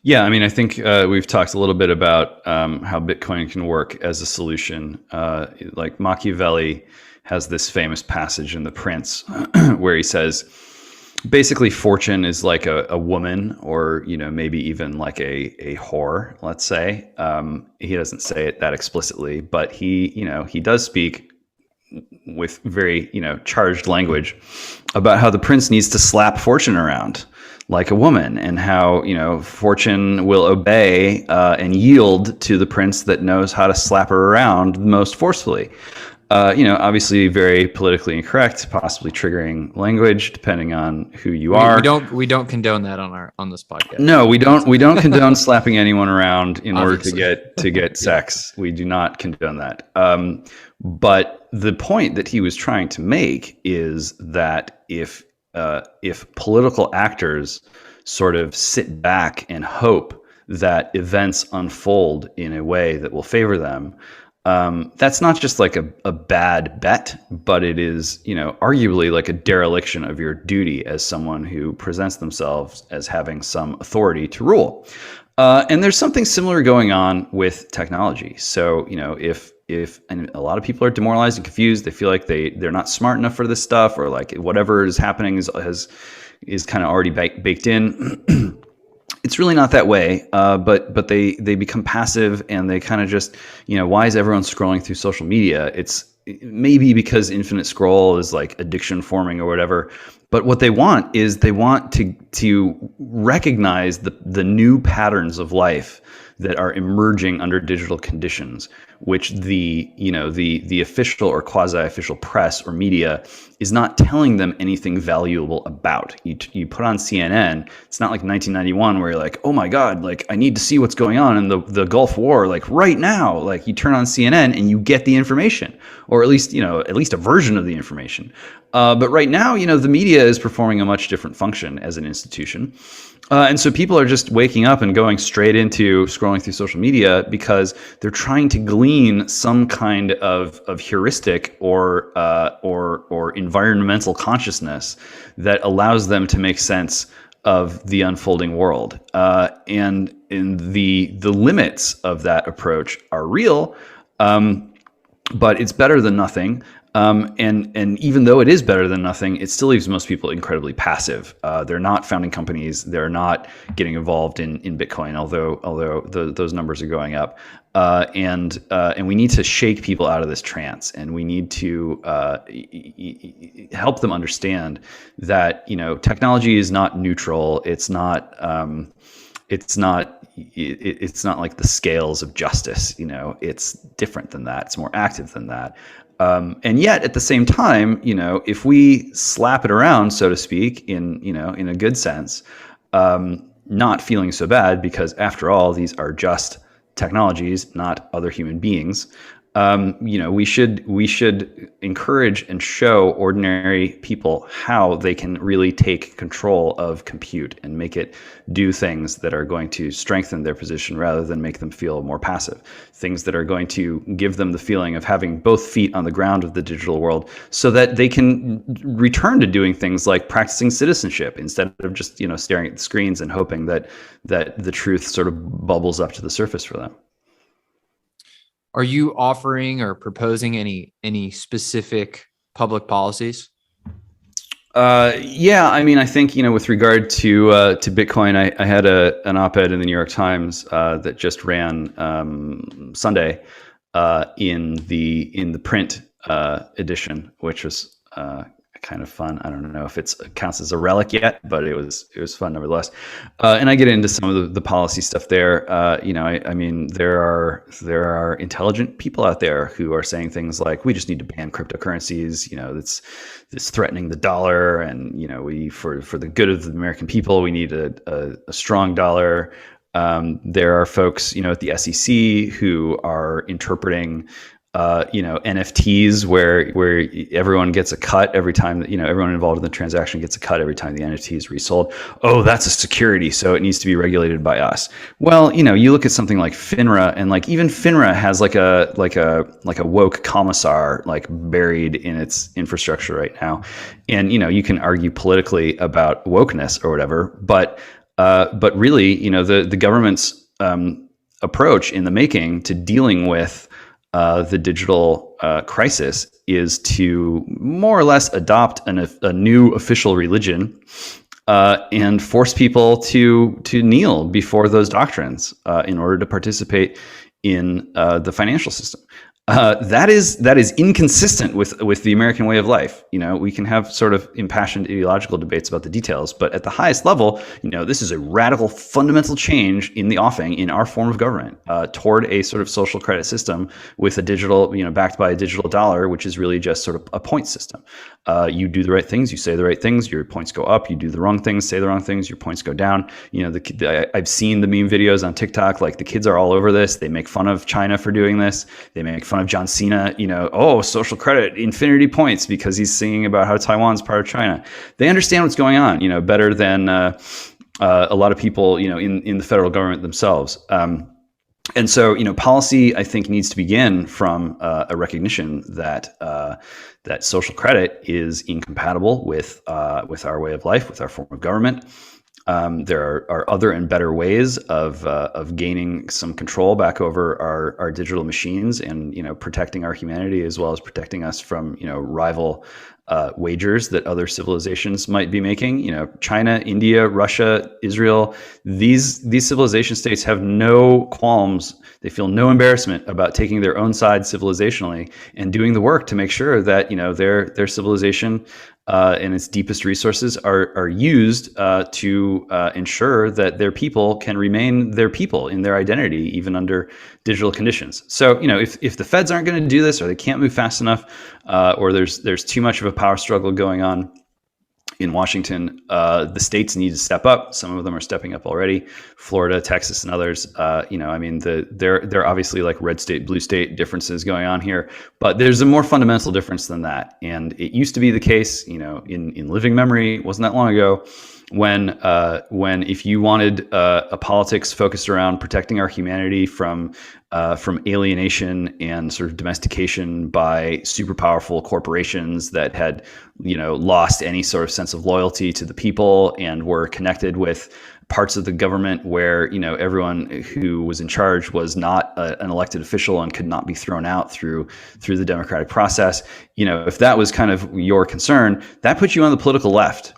Yeah, I mean, I think we've talked a little bit about how Bitcoin can work as a solution. Like Machiavelli has this famous passage in The Prince where he says, basically, fortune is like a woman, or maybe even like a whore, let's say. He doesn't say it that explicitly, but he does speak with very charged language about how the prince needs to slap fortune around like a woman, and how fortune will obey and yield to the prince that knows how to slap her around most forcefully. Obviously very politically incorrect, possibly triggering language depending on who you are. We don't condone that on this podcast. No, we don't condone slapping anyone around in obviously order to get sex. We do not condone that. But the point that he was trying to make is that if political actors sort of sit back and hope that events unfold in a way that will favor them, That's not just like a bad bet, but it is, arguably like a dereliction of your duty as someone who presents themselves as having some authority to rule. And there's something similar going on with technology. So, if and a lot of people are demoralized and confused, they feel like they're not smart enough for this stuff, or like whatever is happening is kind of already baked in. It's really not that way, but they become passive, and they kind of just, why is everyone scrolling through social media? It's maybe because infinite scroll is like addiction forming or whatever. But what they want is they want to recognize the new patterns of life that are emerging under digital conditions, which the official or quasi-official press or media is not telling them anything valuable about. You put on CNN, it's not like 1991 where you're like, oh my God, like I need to see what's going on in the Gulf War, like right now. Like you turn on CNN and you get the information, or at least a version of the information. But right now, the media is performing a much different function as an institution. And so people are just waking up and going straight into scrolling through social media because they're trying to glean some kind of heuristic or environmental consciousness that allows them to make sense of the unfolding world. And the limits of that approach are real, but it's better than nothing. And even though it is better than nothing, it still leaves most people incredibly passive. They're not founding companies. They're not getting involved in Bitcoin, although those numbers are going up. And we need to shake people out of this trance, and we need to help them understand that technology is not neutral. It's not like the scales of justice. It's different than that. It's more active than that. And yet, at the same time, if we slap it around, so to speak, in a good sense, not feeling so bad, because after all, these are just technologies, not other human beings. We should encourage and show ordinary people how they can really take control of compute and make it do things that are going to strengthen their position rather than make them feel more passive. Things that are going to give them the feeling of having both feet on the ground of the digital world, so that they can return to doing things like practicing citizenship instead of just staring at the screens and hoping that the truth sort of bubbles up to the surface for them. Are you offering or proposing any specific public policies? Yeah, I mean, I think with regard to Bitcoin, I had an op-ed in the New York Times that just ran Sunday in the print edition, which was kind of fun. I don't know if it counts as a relic yet, but it was fun nevertheless. And I get into some of the policy stuff there. I mean, there are intelligent people out there who are saying things like, we just need to ban cryptocurrencies. It's threatening the dollar, and we for the good of the American people, we need a strong dollar. There are folks at the SEC who are interpreting NFTs where everyone gets a cut every time that, everyone involved in the transaction gets a cut every time the NFT is resold. Oh, that's a security, so it needs to be regulated by us. Well, you look at something like FINRA, and like even FINRA has like a woke commissar like buried in its infrastructure right now. And you can argue politically about wokeness or whatever, but really, the government's approach in the making to dealing with the digital crisis is to more or less adopt a new official religion and force people to kneel before those doctrines in order to participate in the financial system. That is inconsistent with the American way of life. We can have sort of impassioned ideological debates about the details, but at the highest level, this is a radical, fundamental change in the offing in our form of government toward a sort of social credit system with a digital, backed by a digital dollar, which is really just sort of a point system. You do the right things, you say the right things, your points go up. You do the wrong things, say the wrong things, your points go down. I've seen the meme videos on TikTok. Like the kids are all over this. They make fun of China for doing this. They make fun of John Cena. Social credit, infinity points, because he's singing about how Taiwan's part of China. They understand what's going on, better than a lot of people, in the federal government themselves. And so, policy, I think, needs to begin from a recognition that that social credit is incompatible with our way of life, with our form of government. There are other and better ways of gaining some control back over our digital machines, and protecting our humanity, as well as protecting us from rival wagers that other civilizations might be making. China, India, Russia, Israel, these civilization states have no qualms. They feel no embarrassment about taking their own side civilizationally and doing the work to make sure that their civilization and its deepest resources are used to ensure that their people can remain their people in their identity, even under digital conditions. So, if the feds aren't going to do this, or they can't move fast enough, or there's too much of a power struggle going on in Washington, the states need to step up. Some of them are stepping up already. Florida, Texas, and others. There are obviously like red state, blue state differences going on here, but there's a more fundamental difference than that. And it used to be the case, in living memory, it wasn't that long ago, when if you wanted a politics focused around protecting our humanity from alienation and sort of domestication by super powerful corporations that had lost any sort of sense of loyalty to the people and were connected with parts of the government where everyone who was in charge was not an elected official and could not be thrown out through the democratic process. If that was kind of your concern, that put you on the political left.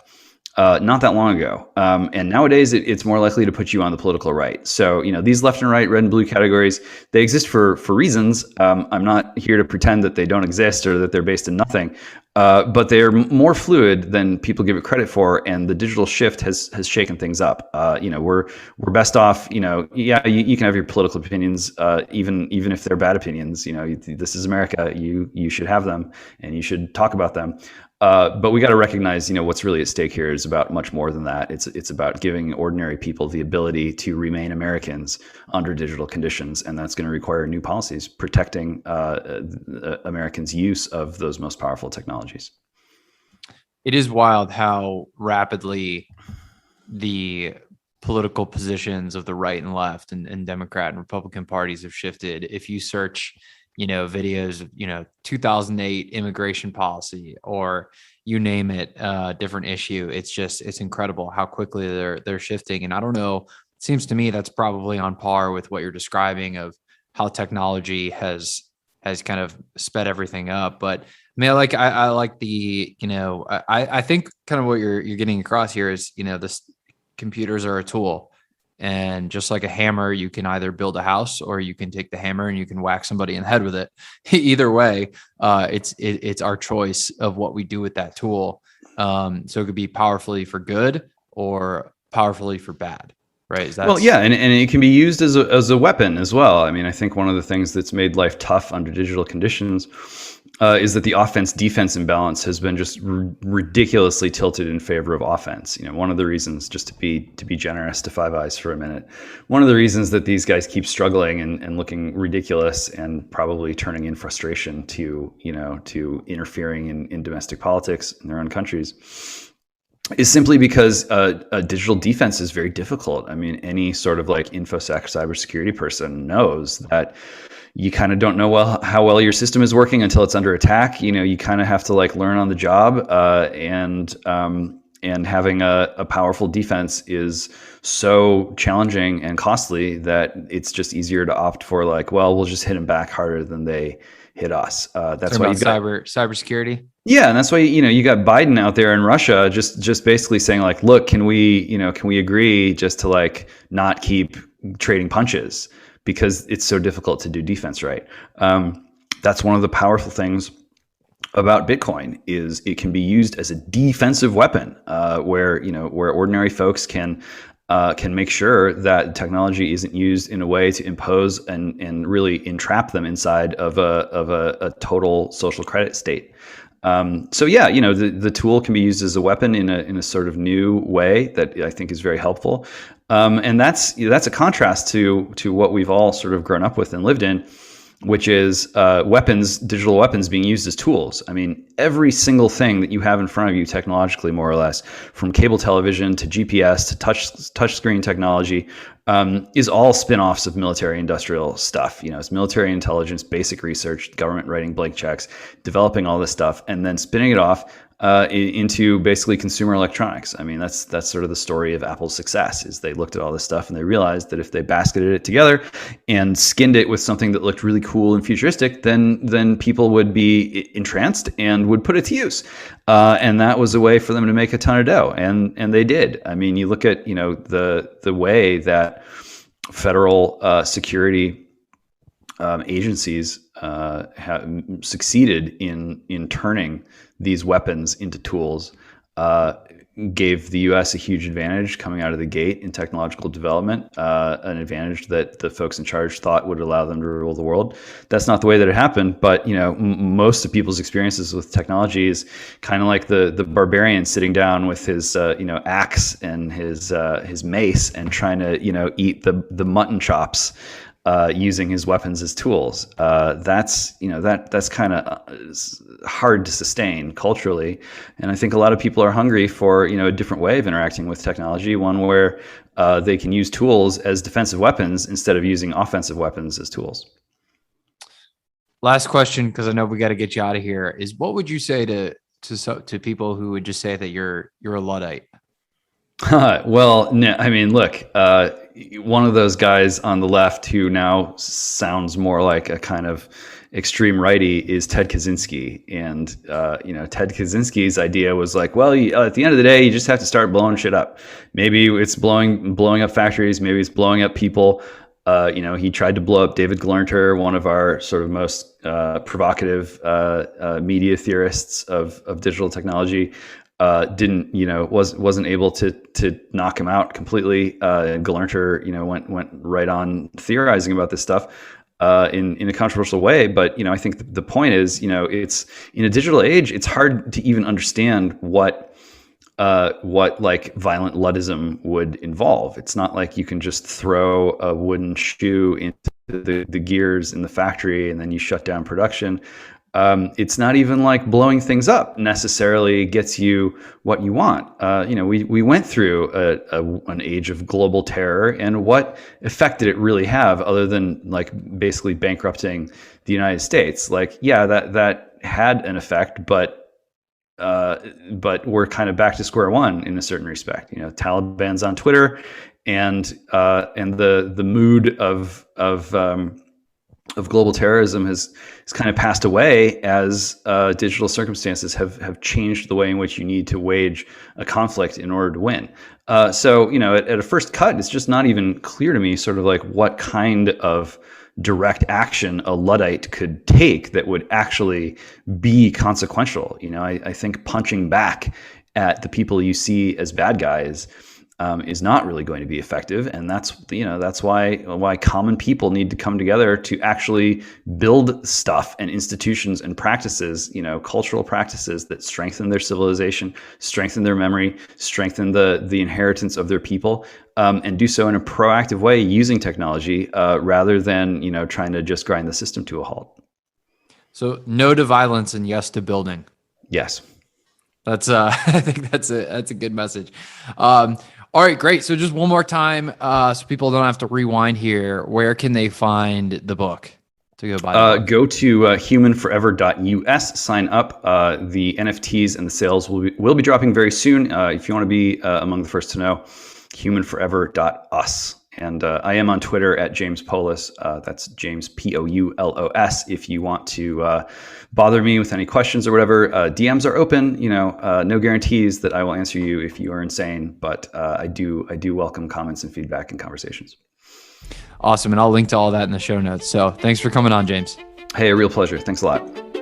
Not that long ago. And nowadays it's more likely to put you on the political right. So, these left and right, red and blue categories, they exist for reasons. I'm not here to pretend that they don't exist or that they're based in nothing. But they're more fluid than people give it credit for. And the digital shift has shaken things up. We're best off, you can have your political opinions, even if they're bad opinions. This is America. You should have them and you should talk about them. But we got to recognize, what's really at stake here is about much more than that. It's about giving ordinary people the ability to remain Americans under digital conditions, and that's going to require new policies protecting Americans' use of those most powerful technologies. It is wild how rapidly the political positions of the right and left and Democrat and Republican parties have shifted. If you search videos of, 2008 immigration policy, or you name it, different issue. It's incredible how quickly they're shifting. And I don't know, it seems to me that's probably on par with what you're describing of how technology has kind of sped everything up. But I mean, I like the, I think kind of what you're getting across here is, this computers are a tool. And just like a hammer, you can either build a house or you can take the hammer and you can whack somebody in the head with it. Either way, it's our choice of what we do with that tool. So it could be powerfully for good or powerfully for bad, right? Well, yeah, and it can be used as a weapon as well. I mean, I think one of the things that's made life tough under digital conditions is that the offense-defense imbalance has been just ridiculously tilted in favor of offense. One of the reasons, just to be generous to Five Eyes for a minute, one of the reasons that these guys keep struggling and looking ridiculous and probably turning in frustration to interfering in domestic politics in their own countries is simply because a digital defense is very difficult. I mean, any sort of like InfoSec cybersecurity person knows that you kind of don't know how well your system is working until it's under attack. You kind of have to like learn on the job, and having a powerful defense is so challenging and costly that it's just easier to opt for like, well, we'll just hit them back harder than they hit us. That's why you've got cybersecurity. Yeah, and that's why you got Biden out there in Russia just basically saying like, look, can we agree just to like not keep trading punches, because it's so difficult to do defense right. That's one of the powerful things about Bitcoin is it can be used as a defensive weapon, where ordinary folks can make sure that technology isn't used in a way to impose and really entrap them inside of a total social credit state. So yeah, the tool can be used as a weapon in a sort of new way that I think is very helpful. And that's a contrast to what we've all sort of grown up with and lived in, which is digital weapons being used as tools. I mean, every single thing that you have in front of you technologically, more or less, from cable television to GPS to touchscreen technology, is all spin-offs of military industrial stuff. It's military intelligence, basic research, government writing blank checks, developing all this stuff, and then spinning it off into basically consumer electronics. I mean, that's sort of the story of Apple's success. Is they looked at all this stuff and they realized that if they basketed it together and skinned it with something that looked really cool and futuristic, then people would be entranced and would put it to use. And that was a way for them to make a ton of dough, and they did. I mean, you look at the way that federal security agencies have succeeded in turning these weapons into tools, gave the U.S. a huge advantage coming out of the gate in technological development, an advantage that the folks in charge thought would allow them to rule the world. That's not the way that it happened, but most of people's experiences with technology is kind of like the barbarian sitting down with his axe and his mace and trying to eat the mutton chops. Using his weapons as tools. That's kind of hard to sustain culturally, and I think a lot of people are hungry for a different way of interacting with technology, one where they can use tools as defensive weapons instead of using offensive weapons as tools. Last question, because I know we got to get you out of here, is what would you say to people who would just say that you're a Luddite? Well, no, I mean, look, one of those guys on the left who now sounds more like a kind of extreme righty is Ted Kaczynski. And, Ted Kaczynski's idea was like, well, at the end of the day, you just have to start blowing shit up. Maybe it's blowing up factories. Maybe it's blowing up people. He tried to blow up David Glernter, one of our sort of most provocative media theorists of digital technology. Wasn't able to knock him out completely. Glernter, went right on theorizing about this stuff in a controversial way. But I think the point is, it's in a digital age, it's hard to even understand what like violent Luddism would involve. It's not like you can just throw a wooden shoe into the gears in the factory and then you shut down production. It's not even like blowing things up necessarily gets you what you want. We went through an age of global terror, and what effect did it really have other than like basically bankrupting the United States? Like, yeah, that had an effect, but we're kind of back to square one in a certain respect. Taliban's on Twitter, and the mood of global terrorism has kind of passed away as digital circumstances have changed the way in which you need to wage a conflict in order to win. So at a first cut, it's just not even clear to me sort of like what kind of direct action a Luddite could take that would actually be consequential. I think punching back at the people you see as bad guys is not really going to be effective, and that's why common people need to come together to actually build stuff and institutions and practices, cultural practices that strengthen their civilization, strengthen their memory, strengthen the inheritance of their people, and do so in a proactive way using technology rather than trying to just grind the system to a halt. So no to violence and yes to building. Yes. That's I think that's a good message. All right, great. So just one more time, so people don't have to rewind here. Where can they find the book to go buy the book? Go to humanforever.us, sign up. The NFTs and the sales will be dropping very soon. If you want to be among the first to know, humanforever.us. And I am on Twitter at James Poulos. That's James Poulos. If you want to bother me with any questions or whatever, DMs are open. No guarantees that I will answer you if you are insane, but I do welcome comments and feedback and conversations. Awesome, and I'll link to all that in the show notes. So thanks for coming on, James. Hey, a real pleasure. Thanks a lot.